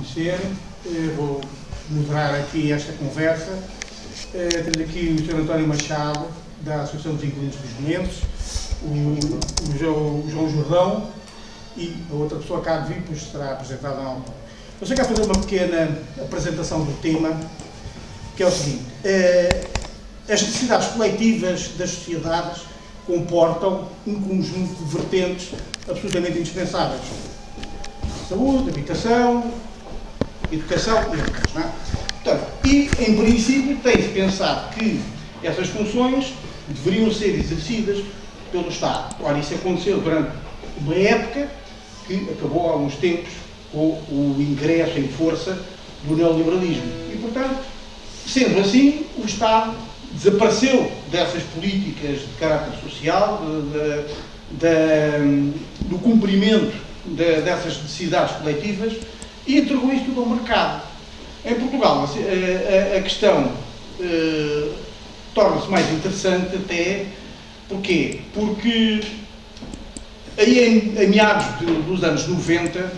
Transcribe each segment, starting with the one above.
conhecer. Vou moderar aqui esta conversa. Temos aqui o Sr. António Machado, da Associação dos Inquilinos Lisbonenses, o João Jordão e a outra pessoa cá de vir, pois será apresentada na altura. Eu só quero fazer uma pequena apresentação do tema, que é o seguinte: as necessidades coletivas das sociedades comportam um conjunto de vertentes absolutamente indispensáveis. Saúde, habitação, educação e outras, não é? Portanto, e, em princípio, tem-se pensado que essas funções deveriam ser exercidas pelo Estado. Ora, isso aconteceu durante uma época que acabou há uns tempos com o ingresso em força do neoliberalismo. E, portanto, sendo assim, o Estado desapareceu dessas políticas de caráter social, do cumprimento dessas necessidades coletivas e entregou isto tudo ao mercado. Em Portugal, a questão torna-se mais interessante até. Porquê? Porque aí em meados dos anos 90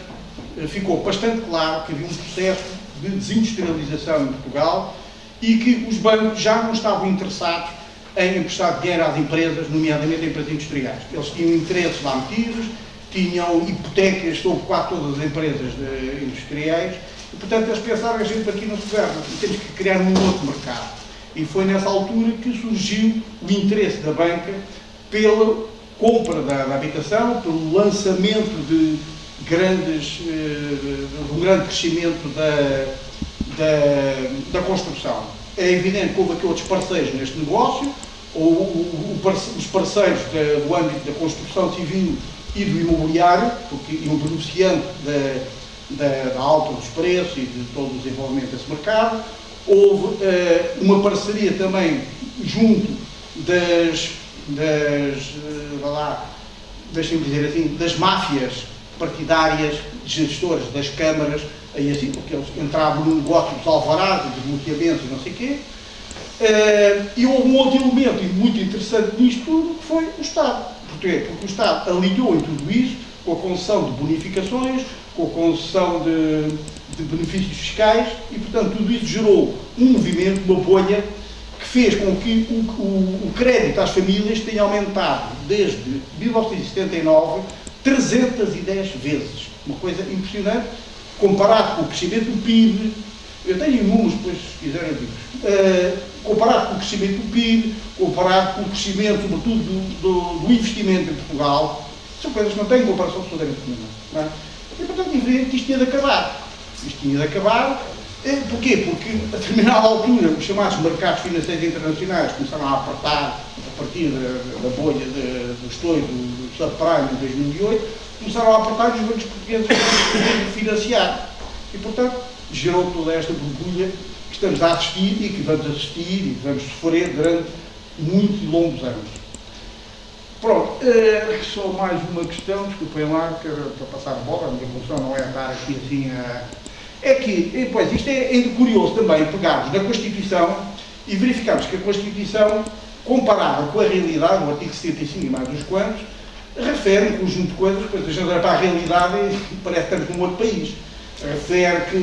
ficou bastante claro que havia um processo de desindustrialização em Portugal e que os bancos já não estavam interessados em emprestar dinheiro às empresas, nomeadamente empresas industriais. Eles tinham interesses lá metidos, tinham hipotecas sobre quase todas as empresas industriais e, portanto, eles pensaram: a gente aqui não se governa, temos que criar um outro mercado. E foi nessa altura que surgiu o interesse da banca pela compra da habitação, pelo lançamento de um grande crescimento da construção. É evidente que houve aqui outros parceiros neste negócio, os parceiros do âmbito da construção civil e do imobiliário, porque iam beneficiando da alta dos preços e de todo o desenvolvimento desse mercado. Houve uma parceria também junto deixem-me dizer assim, das máfias partidárias, gestoras das câmaras, aí assim, porque eles entravam no negócio dos alvarás, dos loteamentos e não sei o quê. E houve um outro elemento muito interessante nisto tudo, que foi o Estado. Porquê? Porque o Estado alinhou em tudo isso com a concessão de bonificações, com a concessão de benefícios fiscais e, portanto, tudo isso gerou um movimento, uma bolha, que fez com que o crédito às famílias tenha aumentado desde 1979 310 vezes. Uma coisa impressionante, comparado com o crescimento do PIB. Eu tenho números, depois, se quiserem, digo. Comparado com o crescimento do PIB, comparado com o crescimento, sobretudo, do investimento em Portugal, são coisas que não têm comparação absolutamente nenhuma. Não é? E, portanto, evidente que isto tinha de acabar. Isto tinha de acabar. Porquê? Porque, a determinada altura, os chamados mercados financeiros internacionais começaram a apertar, a partir da bolha do estouro do subprime em 2008, começaram a apertar e os bancos portugueses a financiar. E, portanto, gerou toda esta borbulha que estamos a assistir e que vamos assistir e que vamos sofrer durante muitos e longos anos. Pronto, só mais uma questão, desculpem lá, que era para passar a bola, a minha função não é estar aqui assim a... É que, pois, isto é curioso também pegarmos na Constituição e verificarmos que a Constituição, comparada com a realidade, o artigo 75 e mais uns quantos, refere um conjunto de coisas, depois a gente olha para a realidade e parece que estamos num outro país. Refere que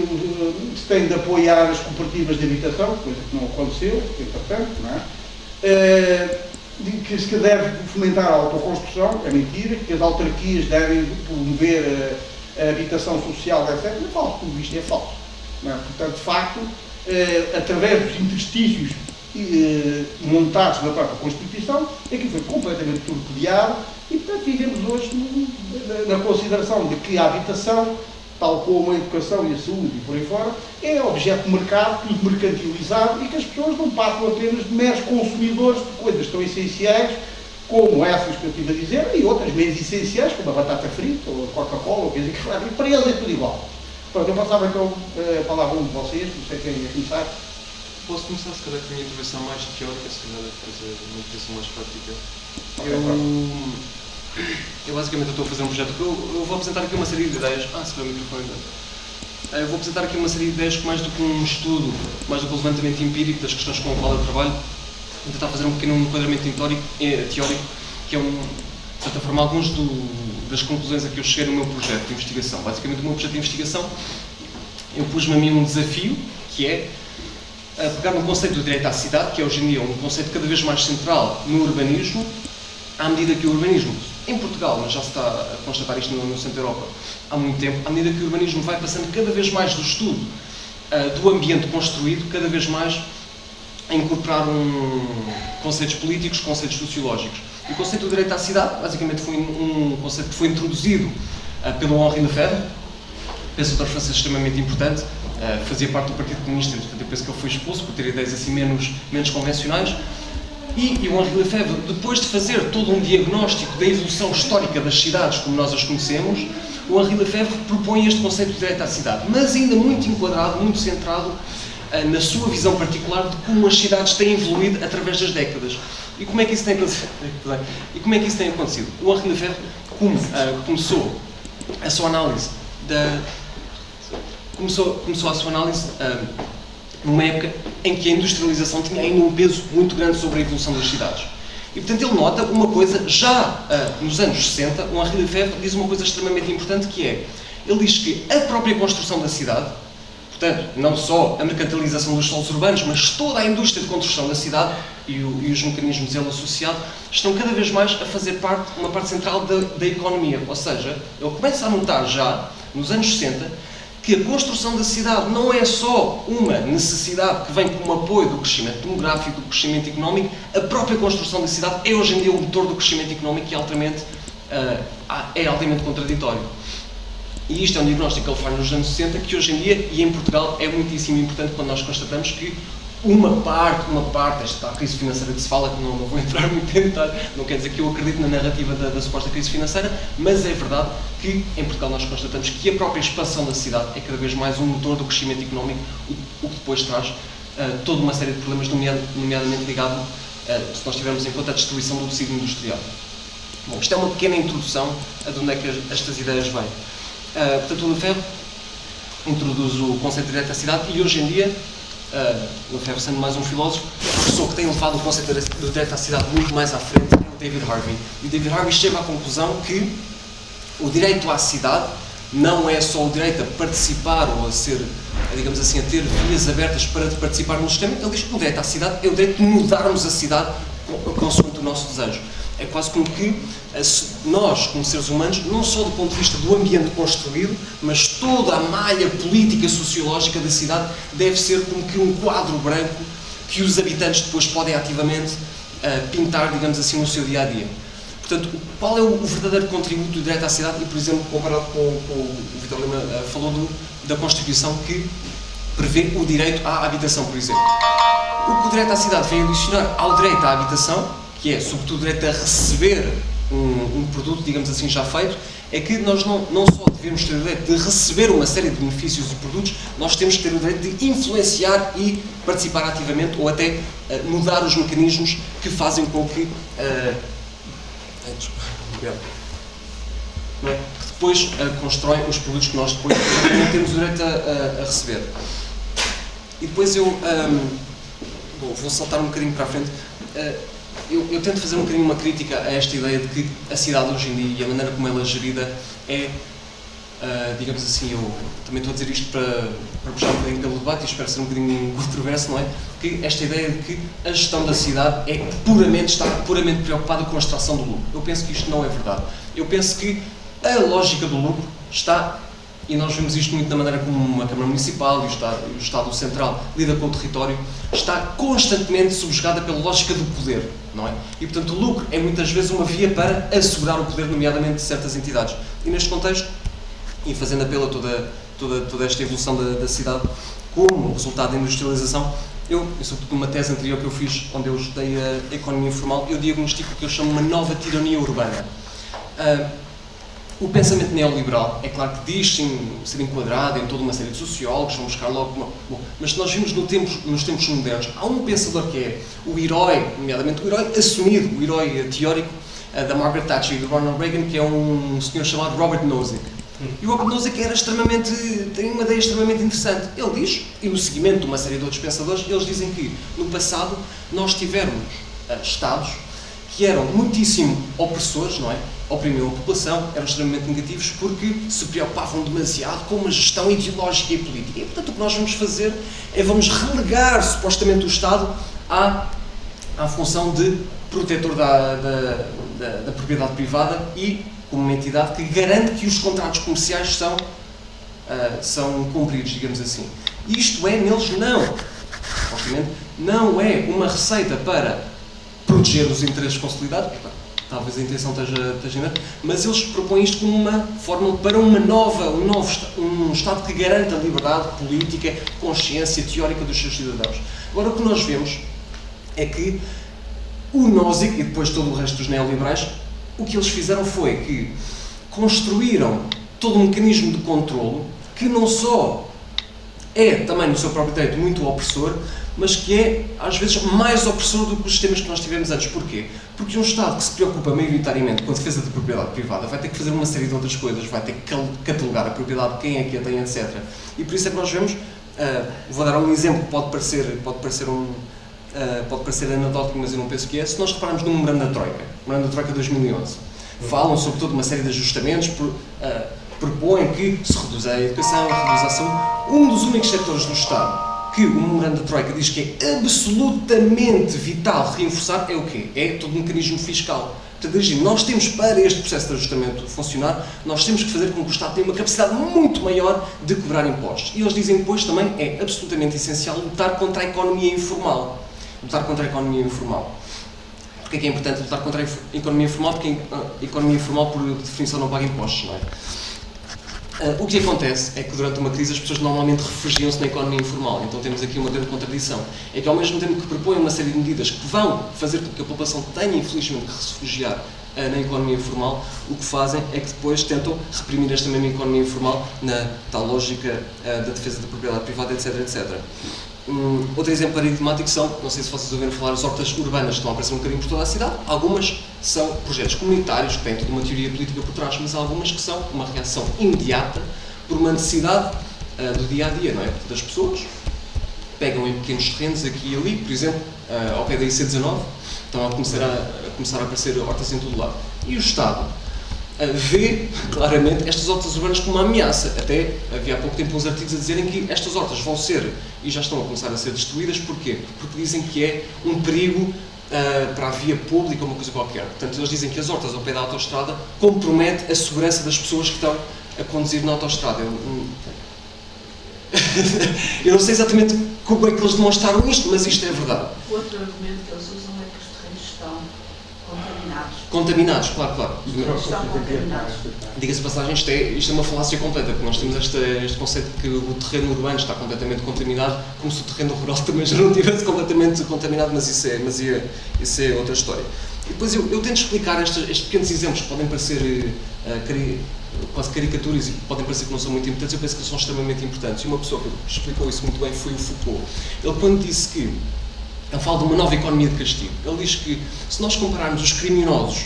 se tem de apoiar as cooperativas de habitação, coisa que não aconteceu, entretanto, não é? Que se deve fomentar a autoconstrução, é mentira, que as autarquias devem promover a habitação social, etc. É falso, tudo isto é falso. Não é? Portanto, de facto, através dos interstícios montados na própria Constituição, aquilo foi completamente torpedeado e, portanto, vivemos hoje na consideração de que a habitação, tal como a educação e a saúde e por aí fora, é objeto de mercado, tudo mercantilizado e que as pessoas não passam apenas de meros consumidores de coisas tão essenciais como essas que eu estive a dizer e outras menos essenciais, como a batata frita ou a Coca-Cola, ou coisa que claro, e para eles é tudo igual. Pronto, eu passava então a palavra a um de vocês, não sei quem ia começar. Posso começar, se calhar, com a minha intervenção mais teórica, se calhar fazer uma intervenção mais prática. Eu basicamente estou a fazer um projeto que eu vou apresentar aqui uma série de ideias. Se vê o microfone. Eu vou apresentar aqui uma série de ideias que mais do que um estudo, mais do que um levantamento empírico das questões com as quais eu trabalho, vou tentar fazer um pequeno enquadramento teórico, que é de certa forma alguns das conclusões a que eu cheguei no meu projeto de investigação. Basicamente o meu projeto de investigação eu pus-me a mim um desafio, que é pegar no conceito do direito à cidade, que é hoje em dia um conceito cada vez mais central no urbanismo, à medida que o urbanismo, em Portugal, mas já se está a constatar isto no centro da Europa há muito tempo, à medida que o urbanismo vai passando cada vez mais do estudo do ambiente construído, cada vez mais a incorporar conceitos políticos, conceitos sociológicos. O conceito do direito à cidade, basicamente, foi um conceito que foi introduzido pelo Henri Lefebvre, pensador francês extremamente importante, fazia parte do Partido Comunista, portanto eu penso que ele foi expulso por ter ideias assim menos convencionais. E o Henri Lefebvre, depois de fazer todo um diagnóstico da evolução histórica das cidades como nós as conhecemos, o Henri Lefebvre propõe este conceito de direito à cidade, mas ainda muito enquadrado, muito centrado na sua visão particular de como as cidades têm evoluído através das décadas. E como é que isso tem acontecido? O Henri Lefebvre começou a sua análise numa época em que a industrialização tinha ainda um peso muito grande sobre a evolução das cidades. E, portanto, ele nota uma coisa, já nos anos 60, o Henri Lefebvre diz uma coisa extremamente importante, que é, ele diz que a própria construção da cidade, portanto, não só a mercantilização dos solos urbanos, mas toda a indústria de construção da cidade e os mecanismos dele associados, estão cada vez mais a fazer uma parte central da economia. Ou seja, ele começa a notar já, nos anos 60, que a construção da cidade não é só uma necessidade que vem como apoio do crescimento demográfico, do crescimento económico, a própria construção da cidade é hoje em dia o motor do crescimento económico e é altamente contraditório. E isto é um diagnóstico que ele faz nos anos 60, que hoje em dia, e em Portugal, é muitíssimo importante quando nós constatamos que uma parte, esta crise financeira que se fala, que não vou entrar muito em detalhe, não quer dizer que eu acredito na narrativa da suposta crise financeira, mas é verdade que em Portugal nós constatamos que a própria expansão da cidade é cada vez mais um motor do crescimento económico, o que depois traz toda uma série de problemas, nomeadamente ligado, se nós tivermos em conta, a destruição do tecido industrial. Bom, isto é uma pequena introdução a de onde é que estas ideias vêm. Portanto, o Lefebvre introduz o conceito de direito à cidade e hoje em dia, Lefebvre sendo mais um filósofo, a pessoa que tem levado o conceito do direito à cidade muito mais à frente é o David Harvey. E o David Harvey chega à conclusão que o direito à cidade não é só o direito a participar ou a ser, digamos assim, a ter vias abertas para participar no sistema. Ele diz que o direito à cidade é o direito de mudarmos a cidade consoante o nosso desejo. É quase como que nós, como seres humanos, não só do ponto de vista do ambiente construído, mas toda a malha política sociológica da cidade deve ser como que um quadro branco que os habitantes depois podem ativamente pintar, digamos assim, no seu dia-a-dia. Portanto, qual é o verdadeiro contributo do direito à cidade? E, por exemplo, comparado com o Vítor Lima falou da Constituição que prevê o direito à habitação, por exemplo. O que o direito à cidade vem adicionar ao direito à habitação, que é, sobretudo, o direito a receber um produto, digamos assim, já feito, é que nós não só devemos ter o direito de receber uma série de benefícios e produtos, nós temos que ter o direito de influenciar e participar ativamente ou até mudar os mecanismos que fazem com que depois constroem os produtos que nós depois não temos o direito a receber. E depois vou saltar um bocadinho para a frente. Eu tento fazer um bocadinho uma crítica a esta ideia de que a cidade hoje em dia e a maneira como ela é gerida é, digamos assim, eu também estou a dizer isto para puxar um bocadinho pelo debate e espero ser um bocadinho controverso, não é? Que esta ideia de que a gestão da cidade está puramente preocupada com a extração do lucro. Eu penso que isto não é verdade. Eu penso que a lógica do lucro está, e nós vemos isto muito da maneira como uma Câmara Municipal e o Estado Central lida com o território, está constantemente subjugada pela lógica do poder, não é? E, portanto, o lucro é muitas vezes uma via para assegurar o poder, nomeadamente de certas entidades. E neste contexto, e fazendo apelo a toda esta evolução da cidade, como resultado da industrialização, eu sobretudo numa tese anterior que eu fiz, onde eu estudei a economia informal, eu diagnostico o que eu chamo uma nova tirania urbana. O pensamento neoliberal, é claro que diz ser enquadrado em toda uma série de sociólogos, vão buscar logo... mas se nós vimos nos tempos modernos, há um pensador que é o herói, nomeadamente o herói assumido, o herói teórico da Margaret Thatcher e do Ronald Reagan, que é um senhor chamado Robert Nozick. E o Robert Nozick tem uma ideia extremamente interessante. Ele diz, e no seguimento de uma série de outros pensadores, eles dizem que no passado nós tivemos Estados que eram muitíssimo opressores, não é? oprimiam a população, eram extremamente negativos porque se preocupavam demasiado com uma gestão ideológica e política. E, portanto, o que nós vamos fazer é vamos relegar, supostamente, o Estado à função de protetor da propriedade privada e como uma entidade que garante que os contratos comerciais são cumpridos, digamos assim. E isto é, neles, obviamente, não é uma receita para proteger os interesses consolidados, talvez a intenção esteja em, mas eles propõem isto como uma fórmula para um Estado que garanta a liberdade política, consciência teórica dos seus cidadãos. Agora, o que nós vemos é que o Nozick e depois todo o resto dos neoliberais, o que eles fizeram foi que construíram todo um mecanismo de controlo que não só é também no seu próprio direito muito opressor, mas que é, às vezes, mais opressor do que os sistemas que nós tivemos antes. Porquê? Porque um Estado que se preocupa maioritariamente com a defesa da propriedade privada vai ter que fazer uma série de outras coisas, vai ter que catalogar a propriedade, quem é que a tem, etc. E por isso é que nós vemos, vou dar um exemplo que pode parecer anedótico, mas eu não penso que é, se nós repararmos no Memorando da Troika 2011, falam sobre toda uma série de ajustamentos, propõem que se reduza a educação, reduza a saúde. Um dos únicos setores do Estado que o Memorando da Troika diz que é absolutamente vital reforçar é o quê? É todo o mecanismo fiscal. Portanto, nós temos, para este processo de ajustamento funcionar, nós temos que fazer com que o Estado tenha uma capacidade muito maior de cobrar impostos. E eles dizem depois também é absolutamente essencial lutar contra a economia informal. Porque é que é importante lutar contra a economia informal? Porque a economia informal, por definição, não paga impostos, não é? O que acontece é que durante uma crise as pessoas normalmente refugiam-se na economia informal. Então temos aqui uma grande contradição. É que ao mesmo tempo que propõem uma série de medidas que vão fazer com que a população tenha, infelizmente, que se refugiar na economia informal, o que fazem é que depois tentam reprimir esta mesma economia informal na tal lógica da defesa da propriedade privada, etc, etc. Outro exemplo paradigmático são, não sei se vocês ouviram falar, as hortas urbanas que estão a aparecer um bocadinho por toda a cidade. Algumas são projetos comunitários que têm toda uma teoria política por trás, mas há algumas que são uma reação imediata por uma necessidade do dia-a-dia, não é? Das pessoas pegam em pequenos terrenos aqui e ali, por exemplo, ao pé da IC19, estão a começar a aparecer hortas em todo lado. E o Estado vê claramente estas hortas urbanas como uma ameaça. Até havia há pouco tempo uns artigos a dizerem que estas hortas vão ser, e já estão a começar a ser destruídas, porquê? Porque dizem que é um perigo para a via pública ou uma coisa qualquer. Portanto, eles dizem que as hortas ao pé da autoestrada comprometem a segurança das pessoas que estão a conduzir na autoestrada. Eu não sei exatamente como é que eles demonstraram isto, mas isto é verdade. O outro argumento que eles usam é que os terrenos estão contaminados. Contaminados, claro. Estão contaminados. Diga-se de passagem, isto é uma falácia completa, porque nós temos este conceito de que o terreno urbano está completamente contaminado, como se o terreno rural também já não estivesse completamente contaminado, mas isso é outra história. E depois eu tento explicar estes pequenos exemplos que podem parecer quase caricaturas e podem parecer que não são muito importantes, eu penso que são extremamente importantes. E uma pessoa que explicou isso muito bem foi o Foucault. Ele, quando disse que ele fala de uma nova economia de castigo, ele diz que se nós compararmos os criminosos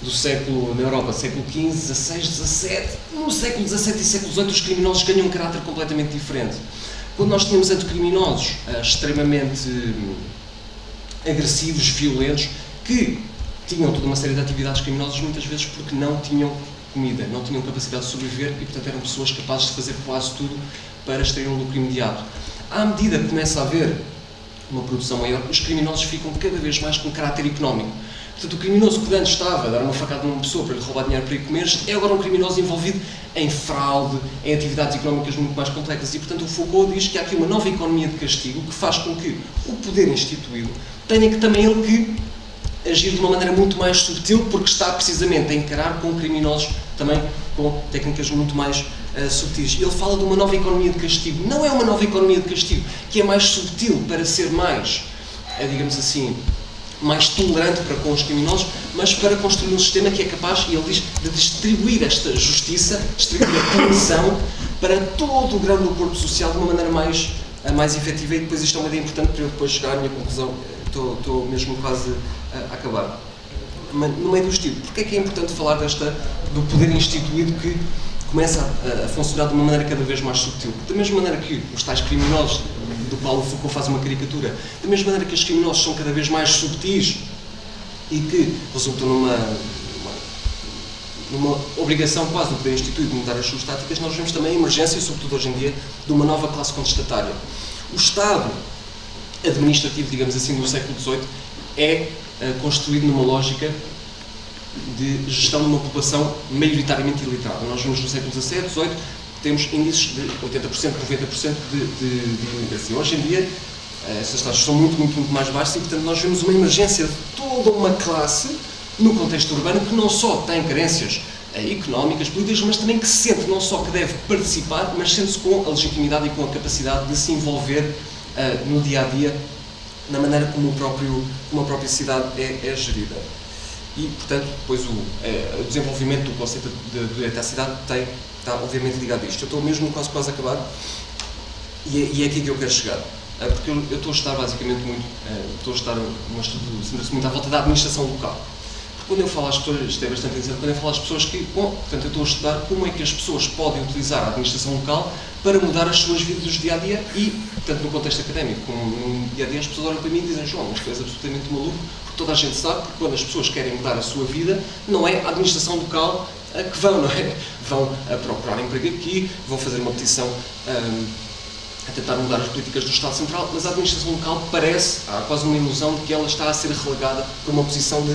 do século, na Europa, século XV, XVI, XVII, no século XVII e século XVIII, os criminosos ganham um caráter completamente diferente. Quando nós tínhamos criminosos extremamente agressivos, violentos, que tinham toda uma série de atividades criminosas, muitas vezes porque não tinham comida, não tinham capacidade de sobreviver e, portanto, eram pessoas capazes de fazer quase tudo para extrair um lucro imediato. À medida que começa a haver uma produção maior, os criminosos ficam cada vez mais com caráter económico. Portanto, o criminoso que antes estava a dar uma facada numa pessoa para lhe roubar dinheiro para ir comer, é agora um criminoso envolvido em fraude, em atividades económicas muito mais complexas. E, portanto, o Foucault diz que há aqui uma nova economia de castigo que faz com que o poder instituído tenha que também ele que agir de uma maneira muito mais subtil, porque está precisamente a encarar com criminosos também com técnicas muito mais subtis. Ele fala de uma nova economia de castigo. Não é uma nova economia de castigo que é mais subtil para ser mais, digamos assim, mais tolerante para com os criminosos, mas para construir um sistema que é capaz, e ele diz, de distribuir esta justiça, distribuir a punição para todo o grande corpo social de uma maneira mais efetiva. E depois isto é uma ideia importante para eu depois chegar à minha conclusão. Estou mesmo quase a acabar. No meio do estilo, porque é que é importante falar do poder instituído que começa a funcionar de uma maneira cada vez mais subtil? Da mesma maneira que os tais criminosos, do qual o Foucault faz uma caricatura, da mesma maneira que os criminosos são cada vez mais subtis e que resultam numa obrigação quase do poder instituído de mudar as suas táticas, nós vemos também a emergência, sobretudo hoje em dia, de uma nova classe contestatária. O Estado administrativo, digamos assim, do século XVIII é construído numa lógica de gestão de uma população maioritariamente iliterada. Nós vemos no século XVII, XVIII, temos índices de 80%, 90% de imigração. Hoje em dia, essas taxas são muito mais baixas e, portanto, nós vemos uma emergência de toda uma classe no contexto urbano que não só tem carências económicas, políticas, mas também que se sente não só que deve participar, mas sente-se com a legitimidade e com a capacidade de se envolver no dia-a-dia, na maneira como a própria cidade é gerida. E, portanto, depois o desenvolvimento do conceito de direito à cidade está obviamente ligado a isto. Eu estou mesmo quase a acabar e é aqui que eu quero chegar. Porque eu estou a estudar basicamente muito, estou a estudar um estudo centra-se muito à volta da administração local. Porque quando eu falo às pessoas, isto é bastante interessante, quando eu falo às pessoas que, portanto, eu estou a estudar como é que as pessoas podem utilizar a administração local para mudar as suas vidas do dia-a-dia e, portanto, no contexto académico, como no dia-a-dia as pessoas olham para mim e dizem: João, mas tu és absolutamente maluco, porque toda a gente sabe que quando as pessoas querem mudar a sua vida, não é a administração local que vão, não é? Vão procurar emprego aqui, vão fazer uma petição a tentar mudar as políticas do Estado Central, mas a administração local há quase uma ilusão de que ela está a ser relegada para uma posição de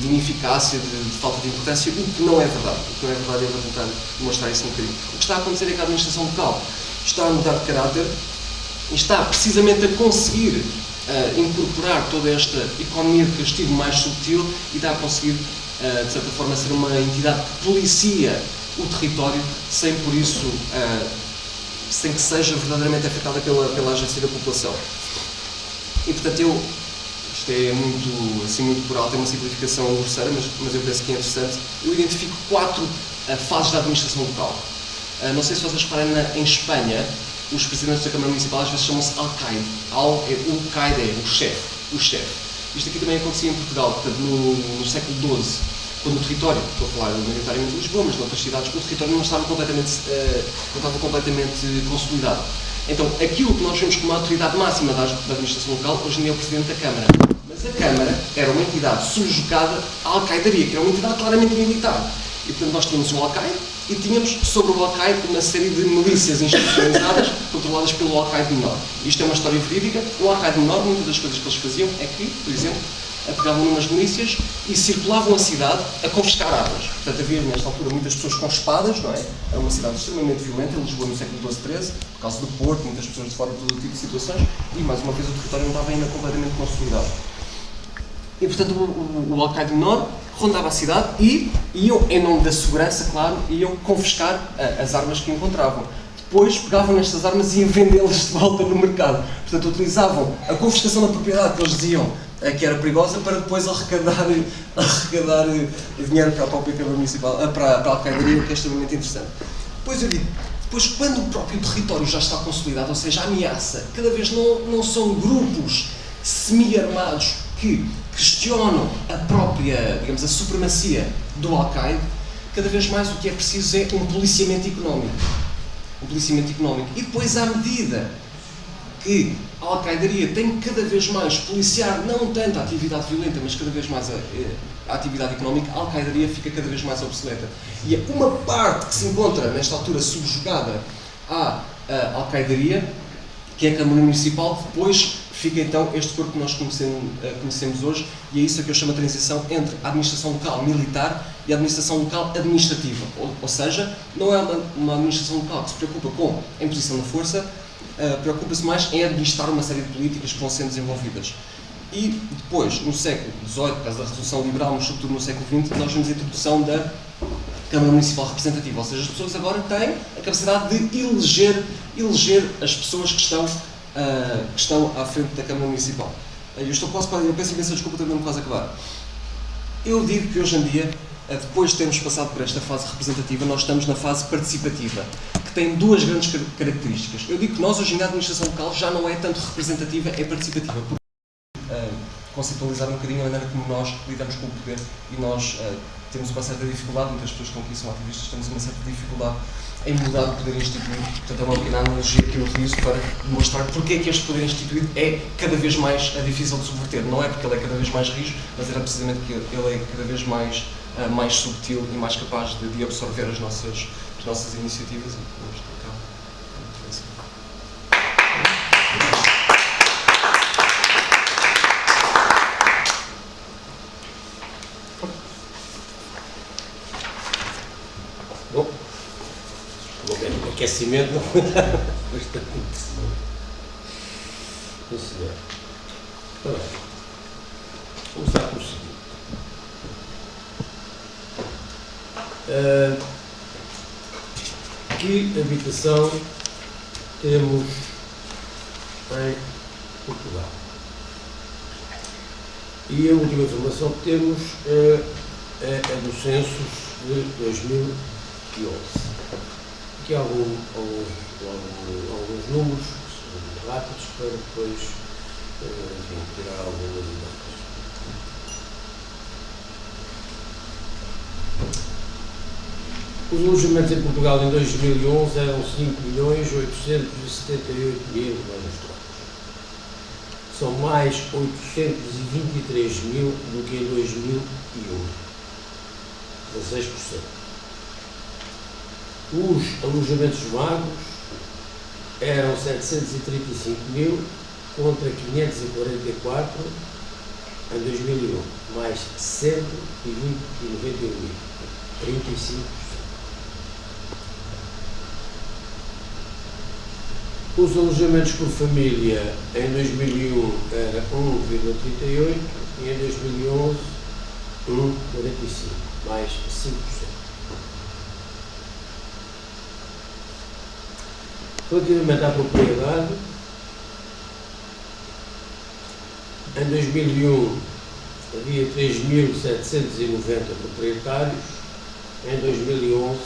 ineficácia, de falta de importância, o que não é verdade. O que não é verdade, eu vou tentar demonstrar isso um bocadinho. O que está a acontecer é que a administração local está a mudar de caráter e está precisamente a conseguir incorporar toda esta economia de castigo mais subtil e está a conseguir, de certa forma, ser uma entidade que policia o território sem, por isso, sem que seja verdadeiramente afetada pela agência da população. E, portanto, isto é muito por alto, é uma simplificação grosseira, mas eu penso que é interessante. Eu identifico 4 fases da administração local. Não sei se vocês reparem, em Espanha, os presidentes da Câmara Municipal às vezes chamam-se alcaide. O caide é o chefe. Isto aqui também acontecia em Portugal, portanto, no século XII, quando o território, estou a falar maioritariamente de Lisboa, mas de outras cidades, o território não estava completamente consolidado. Então, aquilo que nós vemos como a autoridade máxima da administração local, hoje em dia é o Presidente da Câmara. Mas a Câmara era uma entidade subjugada à alcaidaria, que era uma entidade claramente militar. E, portanto, nós tínhamos um alcaide e tínhamos sobre o alcaide uma série de milícias institucionalizadas controladas pelo alcaide menor. Isto é uma história verídica. O alcaide menor, muitas das coisas que eles faziam é que, por exemplo, pegavam numas milícias e circulavam a cidade a confiscar armas. Portanto, havia nesta altura muitas pessoas com espadas, não é? Era uma cidade extremamente violenta, em Lisboa no século XII, XIII, por causa do Porto, muitas pessoas de fora de todo tipo de situações, e mais uma vez o território não estava ainda completamente consolidado. E, portanto, o alcaide menor rondava a cidade e iam, em nome da segurança, claro, iam confiscar as armas que encontravam. Depois pegavam nestas armas e iam vendê-las de volta no mercado. Portanto, utilizavam a confiscação da propriedade que eles diziam que era perigosa para depois arrecadar dinheiro para a própria Câmara Municipal, para a alcaidaria, o que é extremamente interessante. Depois, quando o próprio território já está consolidado, ou seja, a ameaça, cada vez não são grupos semi-armados que questionam a própria, digamos, a supremacia do alcaide, cada vez mais o que é preciso é um policiamento económico. E depois, à medida que a alcaidaria tem que cada vez mais policiar não tanto a atividade violenta, mas cada vez mais a atividade económica, a alcaidaria fica cada vez mais obsoleta. E é uma parte que se encontra, nesta altura, subjugada à alcaidaria, que é a Câmara Municipal, depois fica então este corpo que nós conhecemos hoje, e é isso que eu chamo a transição entre a administração local militar e a administração local administrativa. Ou seja, não é uma administração local que se preocupa com a imposição da força, preocupa-se mais em administrar uma série de políticas que vão sendo desenvolvidas. E depois, no século XVIII, por causa da Revolução Liberal, mas sobretudo no século XX, nós vemos a introdução da Câmara Municipal Representativa, ou seja, as pessoas agora têm a capacidade de eleger as pessoas que estão à frente da Câmara Municipal. Eu peço imensa desculpa, também não quase acabar. Eu digo que hoje em dia, depois de termos passado por esta fase representativa, nós estamos na fase participativa, que tem 2 grandes características. Eu digo que nós, hoje em dia, a administração local já não é tanto representativa, é participativa. Conceitualizar um bocadinho a maneira como nós lidamos com o poder e nós temos uma certa dificuldade, muitas pessoas que estão aqui são ativistas, temos uma certa dificuldade em mudar o poder instituído. Portanto, é uma pequena analogia que eu utilizo para demonstrar porque é que este poder instituído é cada vez mais difícil de subverter. Não é porque ele é cada vez mais rijo, mas era precisamente que ele é cada vez mais mais subtil e mais capaz de absorver as nossas iniciativas e vamos tentar. Bom, o aquecimento não foi nada bastante interessante. Sim, senhor. Ora bem, vamos começar pelo seguinte. Que habitação temos em Portugal? E a última informação que temos é do census de 2011. Aqui há alguns números rápidos para depois tirar algumas ideias. Os alojamentos em Portugal em 2011 eram 5.878.000 metros quadrados. São mais 823.000 do que em 2001, 16%. Os alojamentos vagos eram 735.000 contra 544 em 2001, mais 191.000, 35%. Os alojamentos por família em 2001 era 1,38 e em 2011 1,45, mais 5%. Relativamente à propriedade, em 2001 havia 3.790 proprietários, em 2011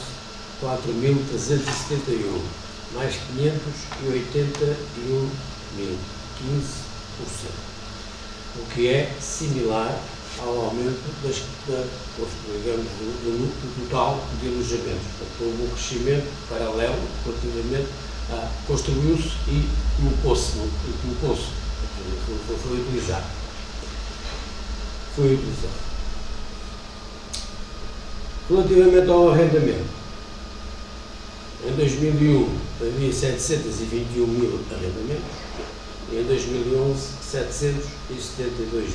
4.371, mais 581.000, 15%, o que é similar ao aumento do total de alojamentos. Portanto, houve um crescimento paralelo relativamente a construiu-se e colocou-se, foi utilizado. Relativamente ao arrendamento, em 2001 havia 721.000 arrendamentos e em 2011 772.000,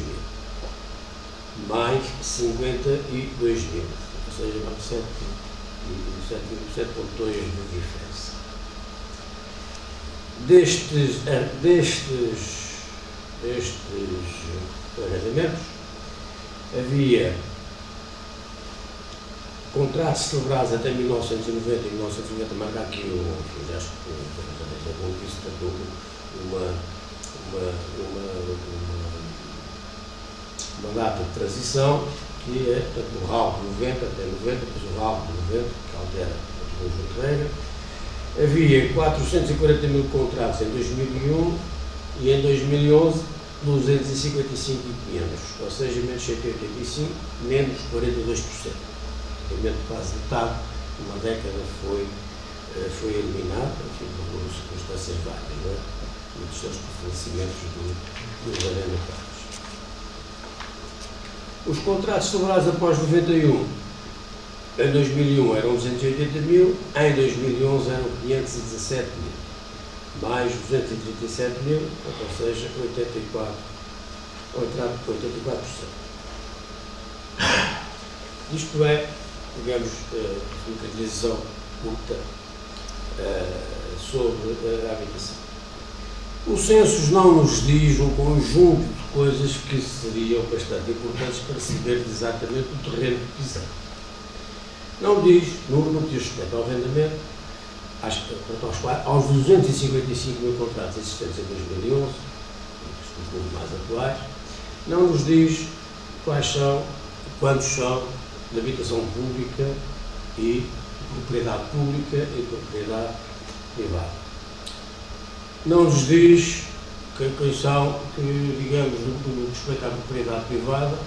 mais 52.000, ou seja, 7,2 de diferença. Destes arrendamentos havia contratos celebrados até 1990 e 1990, marca aqui já como disse, uma data de transição, que é o RAL de 90 até 90, depois o RAL de 90, que altera o conjunto de regra. Havia 440.000 contratos em 2001 e em 2011 255.500, ou seja, menos 185, menos 42%. Praticamente quase metade, uma década foi eliminada, enfim, por circunstâncias várias, não é? Muitos são os falecimentos dos arrendatários. Os contratos celebrados após 91, em 2001 eram 280.000, em 2011 eram 517.000, mais 237.000, ou seja, 84%. Isto é, digamos, uma caracterização curta sobre a habitação. O census não nos diz um conjunto de coisas que seriam bastante importantes para saber exatamente o terreno que pisamos. Não diz, no que diz respeito ao arrendamento, aos 255.000 contratos existentes em 2011, os números mais atuais, não nos diz quantos são de habitação pública e propriedade pública e propriedade privada. Não nos diz quem são, digamos, no que respeita à propriedade privada,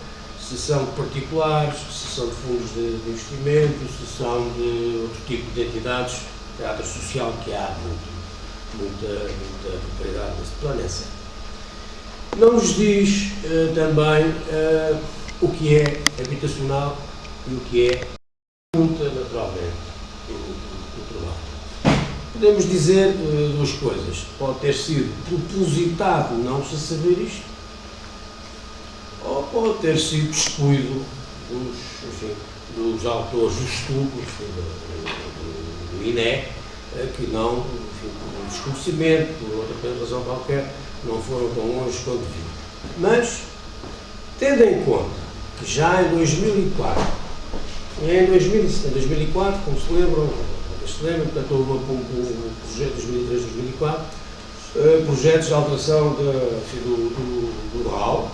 se são particulares, se são de fundos de investimento, se são de outro tipo de entidades de caráter social, que há muita propriedade nesse plano, etc. Não nos diz também o que é habitacional e o que é junta naturalmente o trabalho. Podemos dizer duas coisas. Pode ter sido propositado não se saber isto, ou pode ter sido descuido dos autores dos estudos do INE, que não, por desconhecimento, por outra razão qualquer, não foram tão longe quanto deviam. Mas, tendo em conta que já em 2004, como se lembram, portanto, houve um projeto de 2003-2004, projetos de alteração do RAL,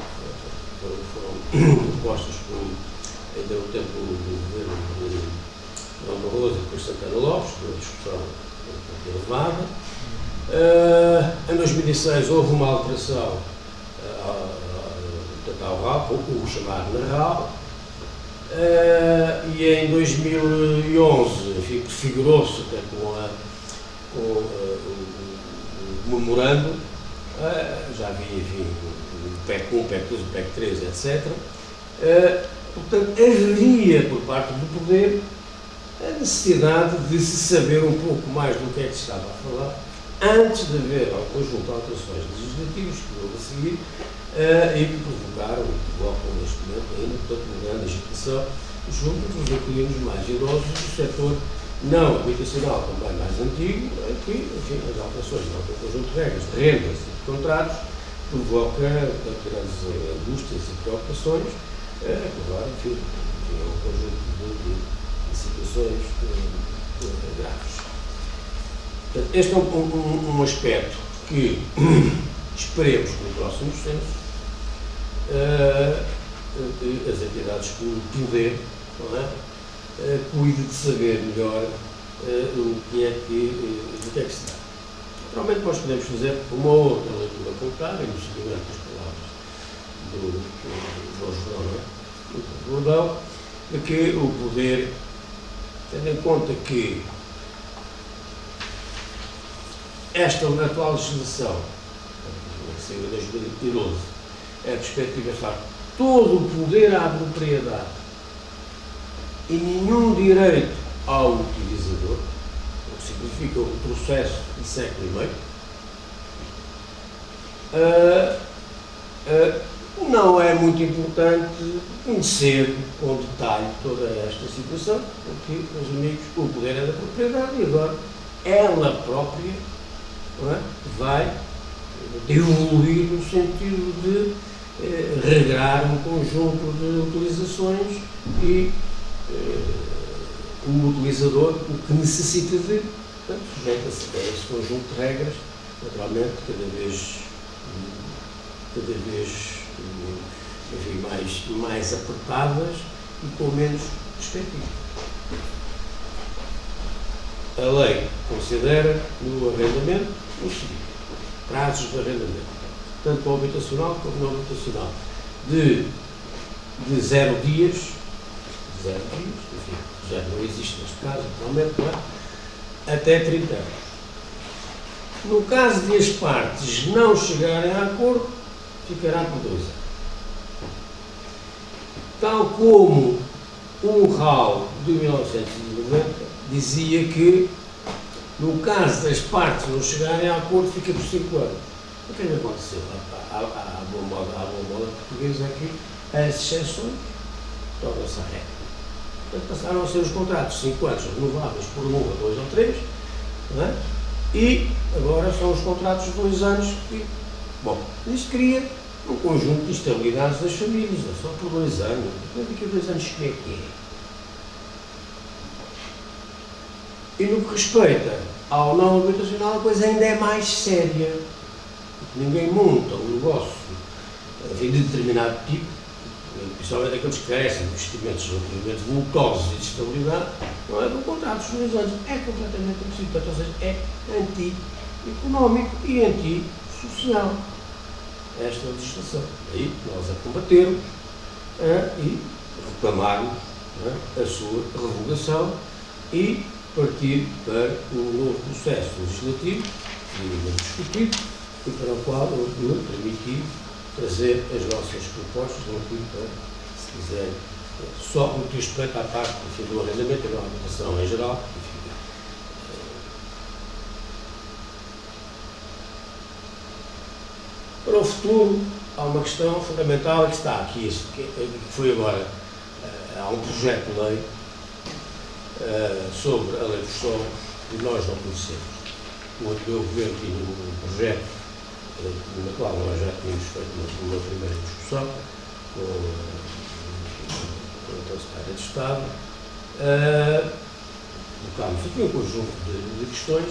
foram propostas ainda no tempo do governo de Dom Barroso e depois Santana Lopes, uma discussão elevada. Em 2006 houve uma alteração ao RAL, o chamado NARAL, e em 2011 prefigurou-se até com o memorando, já havia, enfim, o PEC 1, PEC 2, PEC 3, etc. Portanto, haveria por parte do poder a necessidade de se saber um pouco mais do que é que se estava a falar antes de haver ao conjunto de alterações legislativas que vão a seguir e que provocaram e provocam neste momento ainda, portanto, uma grande agitação junto dos inquilinos mais idosos do setor não habitacional, também mais antigo, que, enfim, as alterações no conjunto de regras, de rendas e de contratos provoca grandes angústias e preocupações, agora, enfim, é um conjunto de situações graves. Portanto, este é um aspecto que esperemos que no próximo censo as entidades com o poder, não é, cuide de saber melhor do que é que se dá. Naturalmente nós podemos fazer uma outra leitura contrária, no seguimento das palavras do João Jordão, de que o poder, tendo em conta que esta atual legislação, que saiu em 2012, é a perspectiva de estar todo o poder à propriedade e nenhum direito ao utilizador, o que significa um processo de século e meio, não é muito importante conhecer com detalhe toda esta situação, porque, meus amigos, o poder é da propriedade e agora ela própria, não é, vai evoluir no sentido de regrar um conjunto de utilizações e o utilizador, o que necessita de, portanto, sujeita-se a esse conjunto de regras, naturalmente, cada vez enfim, mais apertadas e com menos perspectiva. A lei considera no arrendamento o seguinte: prazos de arrendamento, tanto para o habitacional como não habitacional, de 0 dias, enfim, já não existe neste caso, naturalmente, não é? Até 30 anos. No caso de as partes não chegarem a acordo, ficará por 2 anos. Tal como o RAL de 1990 dizia que, no caso das partes não chegarem a acordo, fica por 5 anos. O que é que aconteceu? A boa moda portuguesa é que as exceções tornam-se a regra. Portanto, passaram a ser os contratos de 5 anos renováveis por 1 a 2 ou 3, não é? E agora são os contratos de 2 anos que, bom, isto cria um conjunto de instabilidades das famílias, não é só por 2 anos, daqui a 2 anos como é que é? E no que respeita ao não habitacional, a coisa ainda é mais séria, porque ninguém monta um negócio, enfim, de determinado tipo, principalmente aqueles que carecem de investimentos relativamente vultosos e de estabilidade, não é de um contrato de 2 anos, é completamente impossível, portanto, ou seja, é anti-económico e anti-social esta legislação. Aí nós a combatermos e reclamarmos a sua revogação e partir para um novo processo legislativo, que discutido, e para o qual eu permiti trazer as nossas propostas, não aqui para, se quiser, só no que respeita à parte do arrendamento e da habitação em geral. Para o futuro, há uma questão fundamental que está aqui, que foi agora, há um projeto de lei sobre a lei do solo e nós não conhecemos. O anterior governo tinha um projeto na qual nós já tínhamos feito uma primeira discussão com a Secretaria de Estado. Colocámos aqui um conjunto de questões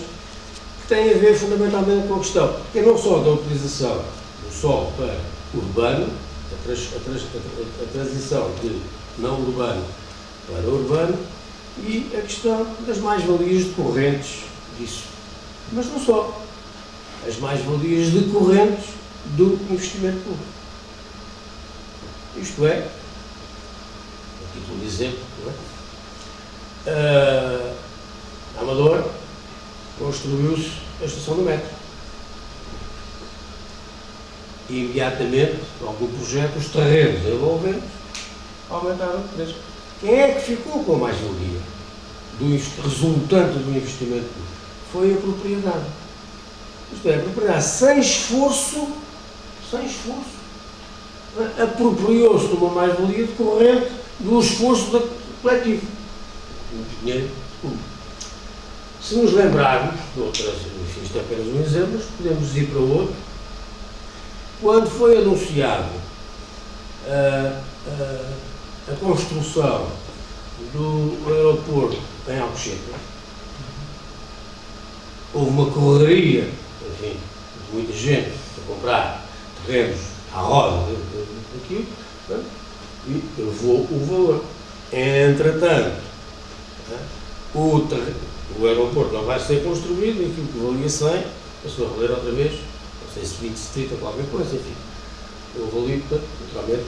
que têm a ver fundamentalmente com a questão, que é não só da utilização do solo para urbano, a transição de não urbano para urbano e a questão das mais-valias decorrentes disso. Mas não só. As mais-valias decorrentes do investimento público. Isto é, a título de exemplo, não é? A Amadora construiu-se a estação do metro. E imediatamente, em algum projeto, os terrenos envolventes aumentaram de preço. Quem é que ficou com a mais-valia resultante do investimento público? Foi a propriedade. Isto é, a propriedade sem esforço, apropriou-se de uma mais-valia decorrente do esforço coletivo. O dinheiro público. Se nos lembrarmos, enfim, isto é apenas um exemplo, mas podemos ir para outro. Quando foi anunciado a construção do aeroporto em Alcochete, houve uma correria, enfim, de muita gente a comprar terrenos à roda daquilo, e levou o valor. Entretanto, o aeroporto não vai ser construído, e aquilo que valia 100, passou a valer outra vez, não sei se 20, 30, qualquer coisa, enfim. Houve ali, naturalmente,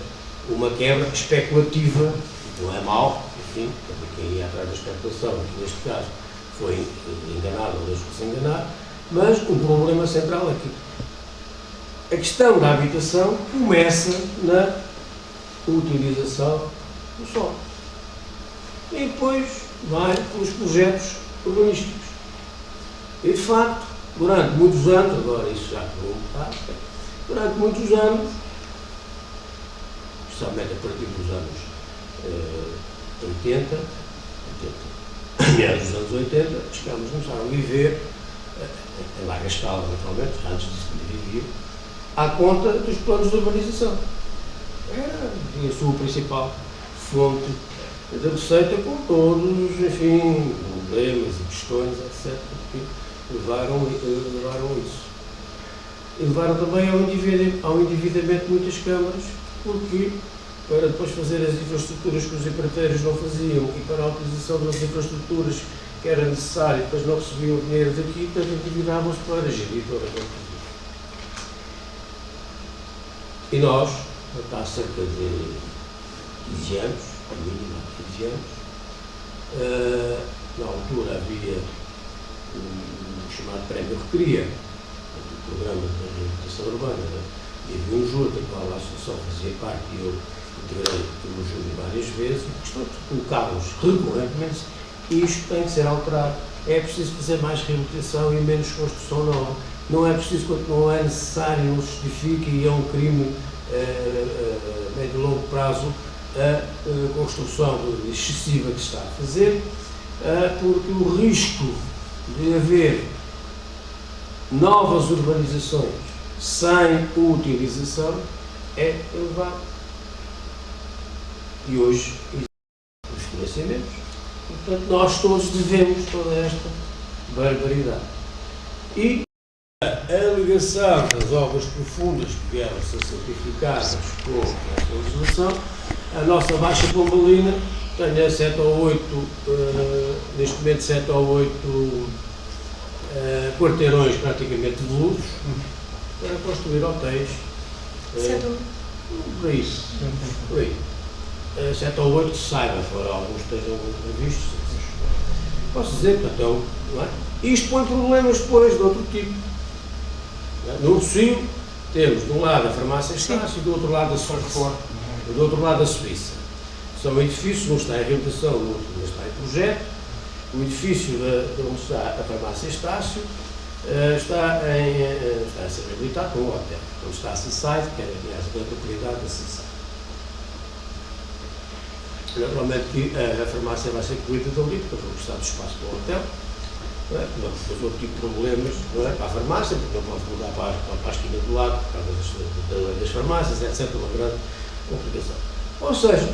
uma quebra especulativa, não é mau, enfim, quem ia atrás da especulação, que neste caso foi enganado ou deixou-se enganar, mas o problema central é que a questão da habitação começa na utilização do solo. E depois vai pelos projetos urbanísticos. E de facto, durante muitos anos, agora isso já acabou um bocado, durante muitos anos, especialmente a partir dos anos 80, meados dos anos 80, as câmaras começaram a viver, em larga escala naturalmente, antes disso vivia, à conta dos planos de urbanização. Era a sua principal fonte de receita, com todos, enfim, problemas e questões, etc., que levaram isso. E levaram também ao endividamento de muitas câmaras, porque para depois fazer as infraestruturas que os empreiteiros não faziam e para a utilização das infraestruturas que era necessário, depois não recebiam o dinheiro daqui, depois endividavam-se para gerir toda a coisa. E nós, há cerca de 15 anos, ao mínimo 15 anos, na altura havia um chamado Prémio Recria, o programa de reabilitação urbana, e havia um júri da qual a Associação fazia parte e eu integrei o júri várias vezes, e questão de colocá-los recorrentemente, isto tem que ser alterado. É preciso fazer mais reabilitação e menos construção nova. Não é preciso, quando não é necessário, não se justifica e é um crime médio e longo prazo a construção excessiva que se está a fazer, porque o risco de haver novas urbanizações sem utilização é elevado. E hoje os conhecimentos, portanto, nós todos devemos toda esta barbaridade. E a alegação das obras profundas que vieram a ser certificadas com esta legislação, a nossa Baixa Pombalina tem 7 ou 8, neste momento 7 ou 8 quarteirões praticamente devolutos para construir hotéis. Por isso, por aí. 7 ou 8 que se saiba, fora alguns estejam previstos. Posso dizer, portanto, não é? Isto põe problemas depois de outro tipo. No Rossio temos de um lado a farmácia Estácio e do outro lado a Suíça. Do outro lado a Suíça. São edifícios, um está em reabilitação, o outro está em projeto. O edifício onde está a farmácia Estácio está a ser reabilitado como um hotel. Onde está a Seaside, que é, aliás, da propriedade da Seaside. Naturalmente a farmácia vai ser incluída dali, porque não está de espaço para o hotel. Depois outro tipo de problemas, não é? Para a farmácia, porque não pode mudar para a esquina do lado, por causa das farmácias, etc. Uma grande complicação. Ou seja,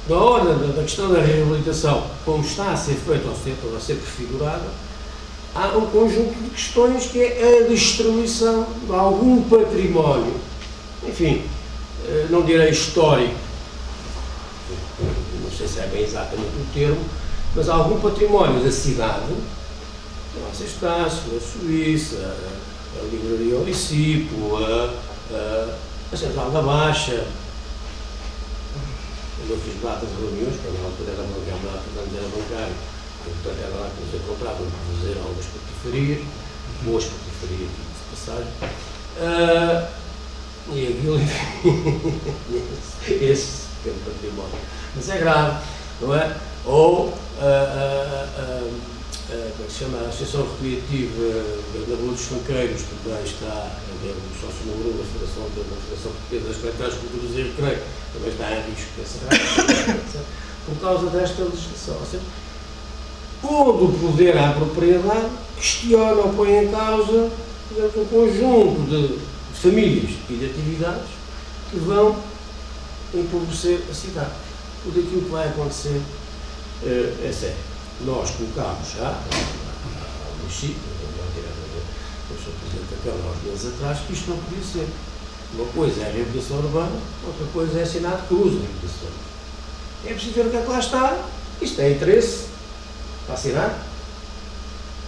na hora da questão da reabilitação, como está a ser feita ou a ser prefigurada, há um conjunto de questões que é a destruição de algum património, enfim, não direi histórico, não sei se é bem exatamente o termo, mas algum património da cidade, a Nossa Estácio, a Suíça, a Livraria Olicipo, a Central da Baixa. Eu fiz datas de reuniões, que na altura era bancário, portanto era lá que nos encontravam para fazer algumas patifarias, boas patifarias de passagem, e aquilo, esse pequeno património. Mas é grave, não é? Ou como se chama, a Associação Recreativa da Rua dos Fanqueiros, também está, o sócio número 1 da Federação Portuguesa das Espetáculos, Culturas e Recreio, também está em risco de encerrar, por causa desta legislação. Ou seja, onde o poder à propriedade questiona ou põe em causa um conjunto de famílias e de atividades que vão empobrecer a cidade. Tudo aquilo que vai acontecer é sério. Nós colocámos já ao município, eu sou presidente da Câmara há uns meses atrás, que isto não podia ser. Uma coisa é a reabilitação urbana, outra coisa é assinar de cruz a reabilitação. É preciso ver o que é que lá está. Isto é interesse para assinar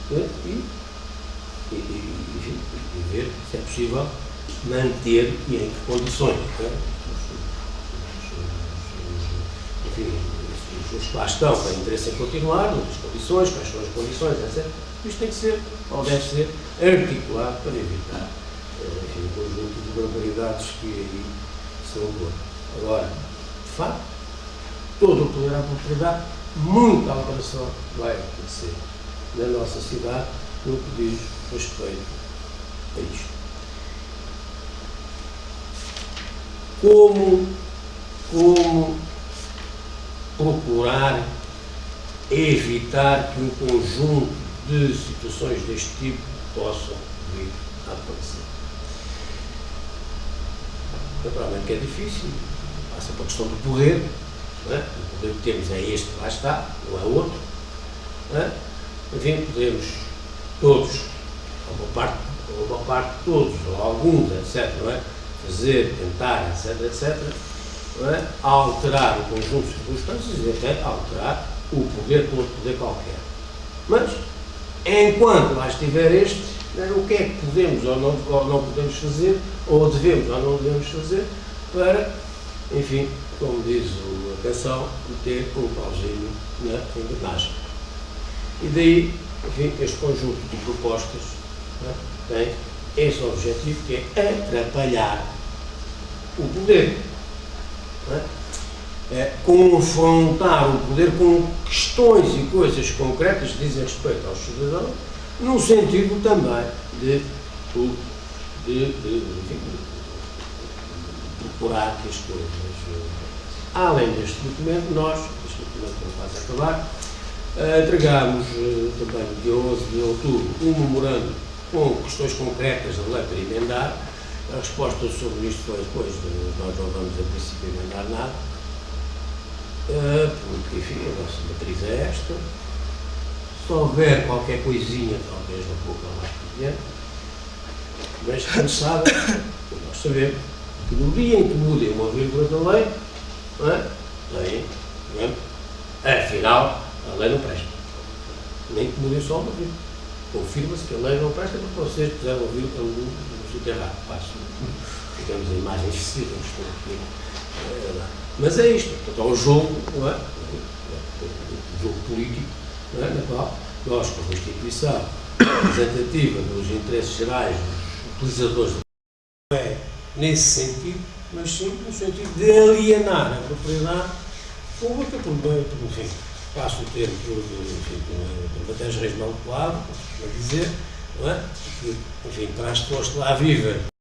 e ver se é possível manter e em que condições. Enfim, os que lá estão têm interesse em continuar, outras condições, quais são as condições, etc. Isto tem que ser, ou deve ser, articulado para evitar um conjunto de barbaridades que aí são boas. Agora, de facto, todo o poder à propriedade, muita alteração vai acontecer na nossa cidade no que diz respeito a isto. Como procurar evitar que um conjunto de situações deste tipo possam vir a acontecer. Naturalmente que é difícil, passa para a questão do poder, não é? O poder que temos é este que lá está, não é outro. Não é? Enfim, podemos todos, ou uma parte de todos, ou alguns, etc., não é? Fazer, tentar, etc., não é? Alterar o conjunto de circunstâncias e até alterar o poder por outro poder qualquer. Mas, enquanto lá estiver este, o que é que podemos ou não podemos fazer, ou devemos ou não devemos fazer, para, enfim, como diz a canção, meter um pauzinho na engrenagem. E daí, enfim, este conjunto de propostas, não é? Tem esse objetivo, que é atrapalhar o poder. É confrontar o poder com questões e coisas concretas que dizem respeito aos cidadãos, no sentido também de procurar que as coisas. Além deste documento, este documento não faz acabar, entregámos também, dia 11 de outubro, um memorando com questões concretas da lei para emendar. A resposta sobre isto foi depois, nós não vamos a princípio emendar nada, porque, enfim, a nossa matriz é esta. Se houver qualquer coisinha, talvez um pouco mais pequena, mas cansada, nós sabemos que no dia em que mudem uma vírgula da lei, não é? Aí, afinal, a lei não presta. Nem que mudem só uma vírgula. Confirma-se que a lei não presta porque vocês puseram a vírgula no sítio errado. Ficamos a imagens excessivas, mas é isto. Portanto, é o jogo, não é? O jogo político, não é? Na qual nós, com a Constituição representativa dos interesses gerais dos utilizadores, não é nesse sentido, mas sim no sentido de alienar a propriedade pública, enfim, passo o termo por vantagens mal colado, como dizer, não é? Que, enfim, para as pessoas que lá vivem,